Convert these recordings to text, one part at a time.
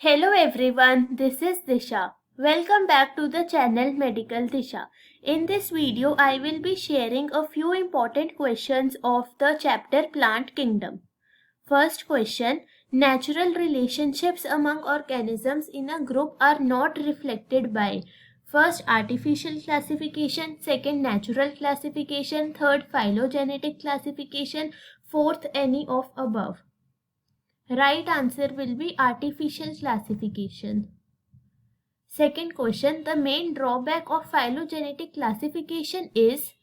Hello everyone, this is Disha. Welcome back to the channel Medical Disha. In this video, I will be sharing a few important questions of the chapter Plant Kingdom. First question, natural relationships among organisms in a group are not reflected by first artificial classification, second natural classification, third phylogenetic classification, fourth any of above. Right answer will be artificial classification. Second question, the main drawback of phylogenetic classification is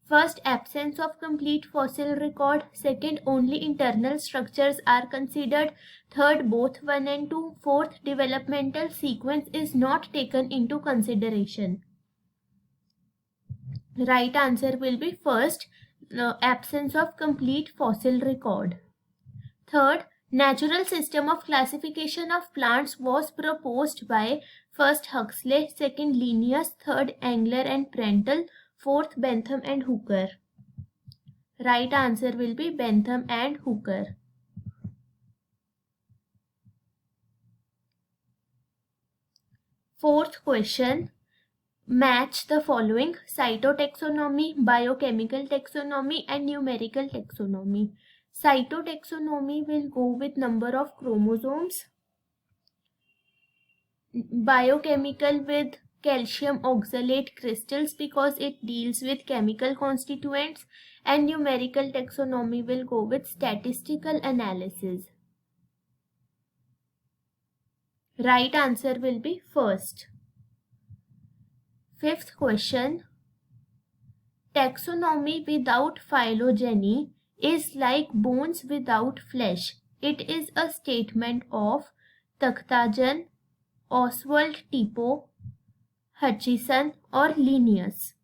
first, absence of complete fossil record, second, only internal structures are considered, third, both 1 and 2, fourth, developmental sequence is not taken into consideration. Right answer will be first, absence of complete fossil record. Third, natural system of classification of plants was proposed by first Huxley, second Linnaeus, third Engler and Prandtl, fourth Bentham and Hooker. Right answer will be Bentham and Hooker. Fourth question, match the following: cytotaxonomy, biochemical taxonomy and numerical taxonomy. Cytotaxonomy will go with number of chromosomes, biochemical with calcium oxalate crystals because it deals with chemical constituents, and numerical taxonomy will go with statistical analysis. Right answer will be first. Fifth question, taxonomy without phylogeny is like bones without flesh. It is a statement of Takhtajan, Oswald Tipo, Hutchison or Linnaeus.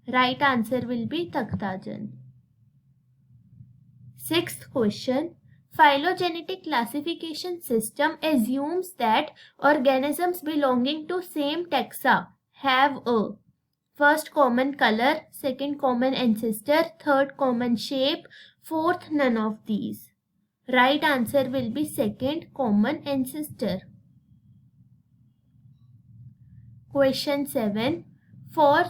Right answer will be Takhtajan. Sixth question, phylogenetic classification system assumes that organisms belonging to same taxa have a first common color, second common ancestor, third common shape, fourth none of these. Right answer will be second common ancestor. Question 7. For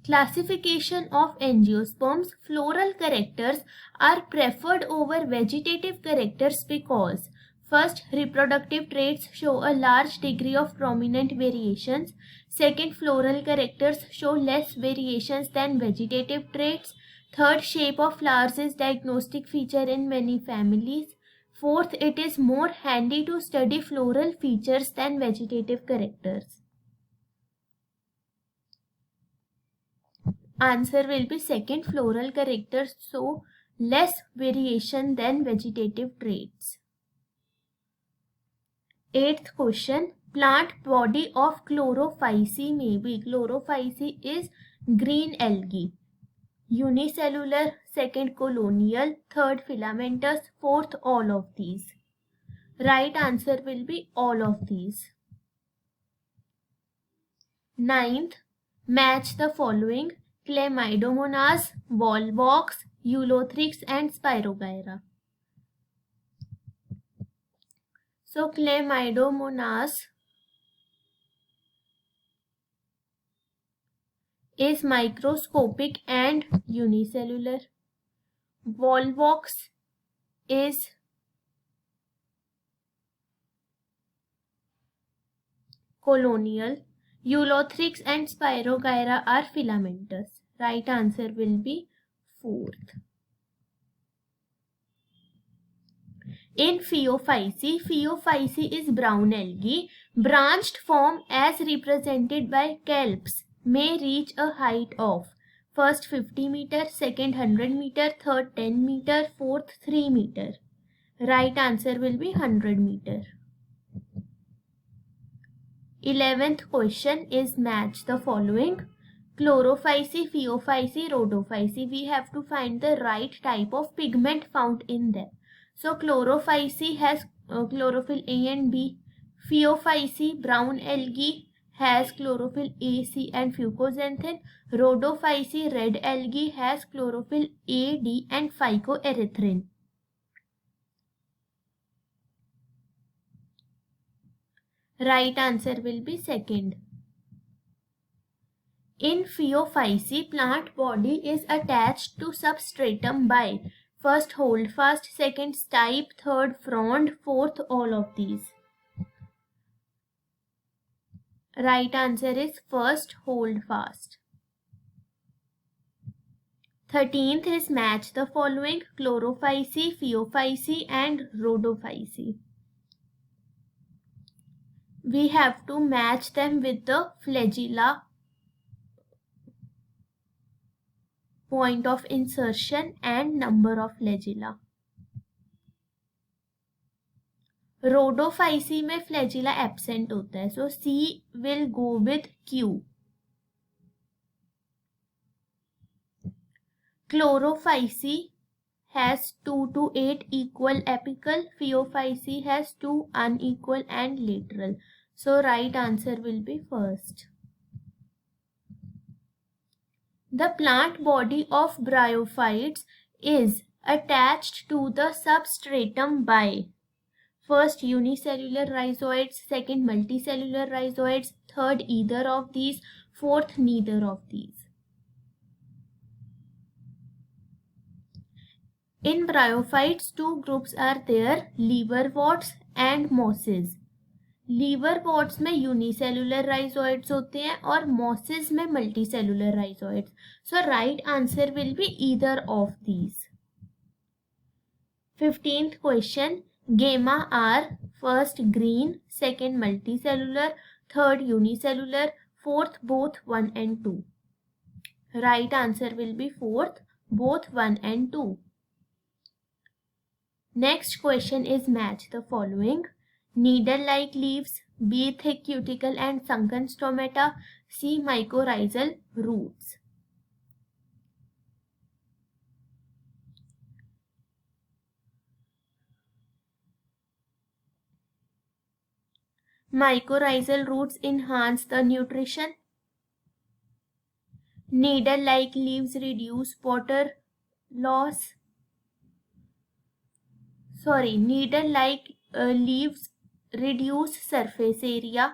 classification of angiosperms, floral characters are preferred over vegetative characters because first, reproductive traits show a large degree of prominent variations. Second, floral characters show less variations than vegetative traits. Third, shape of flowers is diagnostic feature in many families. Fourth, it is more handy to study floral features than vegetative characters. Answer will be second, floral characters show less variation than vegetative traits. Eighth question, plant body of chlorophyce may be. Chlorophyce is green algae. Unicellular, second colonial, third filamentous, fourth all of these. Right answer will be all of these. Ninth, match the following: Chlamydomonas, Volvox, Eulothrix and Spirogyra. So Chlamydomonas is microscopic and unicellular. Volvox is colonial. Eulothrix and Spirogyra are filamentous. Right answer will be fourth. In Phaeophyce, Phaeophyce is brown algae. Branched form as represented by kelps may reach a height of first 50 meter, second 100 meter, third 10 meter, fourth 3 meter. Right answer will be 100 meter. 11th question is match the following: Chlorophyce, Phaeophyce, Rhodophyce. We have to find the right type of pigment found in them. So Chlorophyce has chlorophyll A and B. Phaeophyce, brown algae, has chlorophyll A, C and fucoxanthin. Rhodophyce, red algae, has chlorophyll A, D and phycoerythrin. Right answer will be second. In Phaeophyce, plant body is attached to substratum by first holdfast, second stipe, third frond, fourth all of these. Right answer is first holdfast. 13th is match the following: Chlorophyce, Phaeophyce and Rhodophyce. We have to match them with the flagella, point of insertion and number of flagella. Rhodophyce में flagella absent होता है, so C will go with Q. Chlorophyce has 2 to 8 equal apical, Phaeophyce has 2 unequal and lateral. So right answer will be first. The plant body of bryophytes is attached to the substratum by first unicellular rhizoids, second multicellular rhizoids, third either of these, fourth neither of these. In bryophytes, two groups are there, liverworts and mosses. लीवरवॉर्ट्स में unicellular rhizoids होते हैं और mosses में multicellular rhizoids. So right answer will be either of these. 15th question. Gemma are first green, second multicellular, third unicellular, fourth both 1 and 2. Right answer will be fourth, both 1 and 2. Next question is match the following: needle-like leaves, B. thick cuticle and sunken stomata, C. mycorrhizal roots. Mycorrhizal roots enhance the nutrition. Needle-like leaves reduce water loss. Needle-like leaves reduce surface area,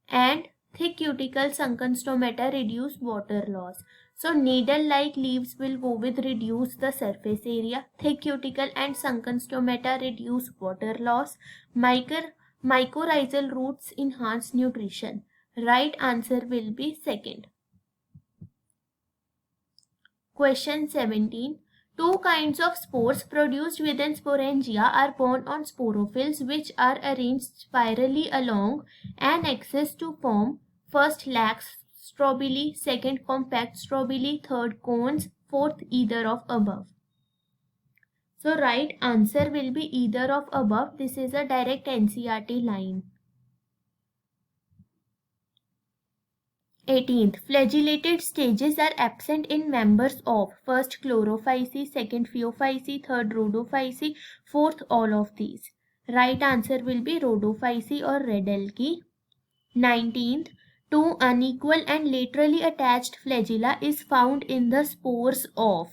and thick cuticle sunken stomata reduce water loss. So needle-like leaves will go with reduce the surface area, thick cuticle and sunken stomata reduce water loss, mycorrhizal roots enhance nutrition. Right answer will be second. Question 17. Two kinds of spores produced within sporangia are borne on sporophylls, which are arranged spirally along an axis to form first lax strobili, second compact strobili, third cones, fourth either of above. So right answer will be either of above. This is a direct NCERT line. 18th. Flagellated stages are absent in members of first chlorophyce, second phaeophyce, third rhodophyce, fourth all of these. Right answer will be rhodophyce or red algae. 19th. Two unequal and laterally attached flagella is found in the spores of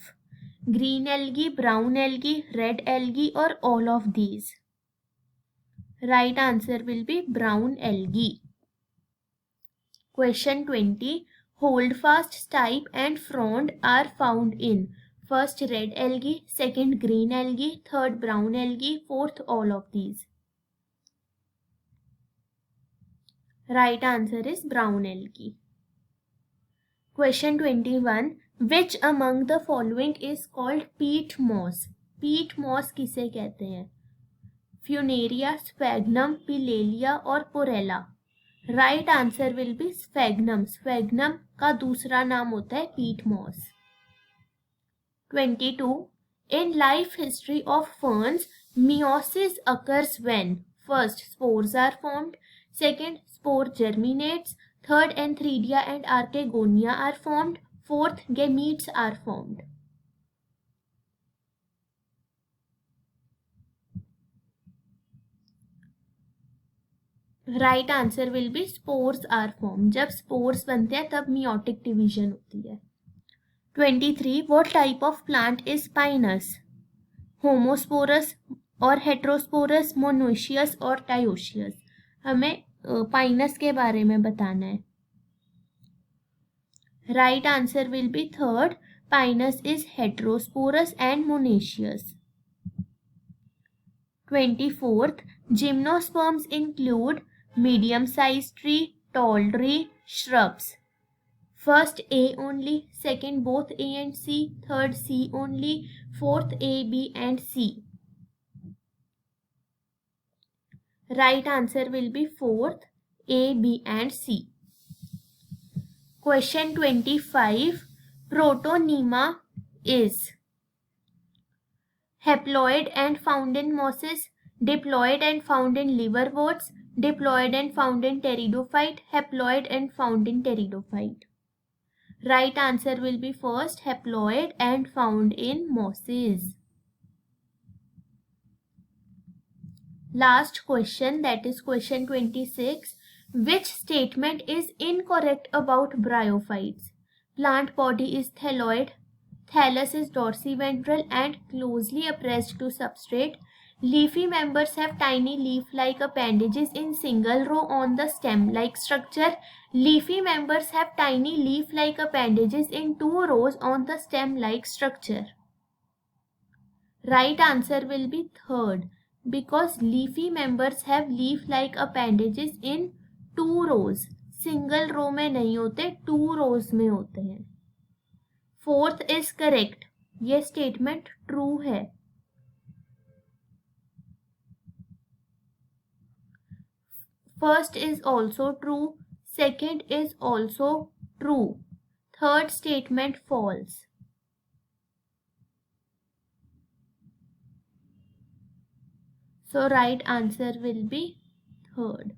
green algae, brown algae, red algae or all of these. Right answer will be brown algae. Question 20. Holdfast, stipe and frond are found in first red algae, second green algae, third brown algae, fourth all of these. Right answer is brown algae. Question 21. Which among the following is called peat moss? Peat moss किसे कहते हैं? Funaria, sphagnum, pilelia और porella. Right answer will be sphagnum. Sphagnum का दूसरा नाम होता है peat moss. 22. In life history of ferns, meiosis occurs when first spores are formed, second spore germinates, third antheridia and archegonia are formed, fourth gametes are formed. Right answer will be spores are form. जब spores बनते हैं तब meiotic division होती है. 23. What type of plant is Pinus? Homosporous और heterosporous, monoecious और dioecious. हमें Pinus के बारे में बताना है. Right answer will be third. Pinus is heterosporous and monoecious. 24th, gymnosperms include medium-sized tree, tall tree, shrubs. First A only, second both A and C, third C only, fourth A, B and C. Right answer will be fourth, A, B and C. Question 25. Protonema is haploid and found in mosses, diploid and found in liverworts, diploid and found in pteridophyte, haploid and found in pteridophyte. Right answer will be first, haploid and found in mosses. Last question, that is question 26. Which statement is incorrect about bryophytes? Plant body is thalloid, thallus is dorsiventral and closely appressed to substrate. Leafy members have tiny leaf-like appendages in single row on the stem-like structure. Leafy members have tiny leaf-like appendages in 2 rows on the stem-like structure. Right answer will be third, because leafy members have leaf-like appendages in 2 rows. Single row में नहीं होते, 2 rows में होते हैं. Fourth is correct. ये statement true है. First is also true. Second is also true. Third statement false. So right answer will be third.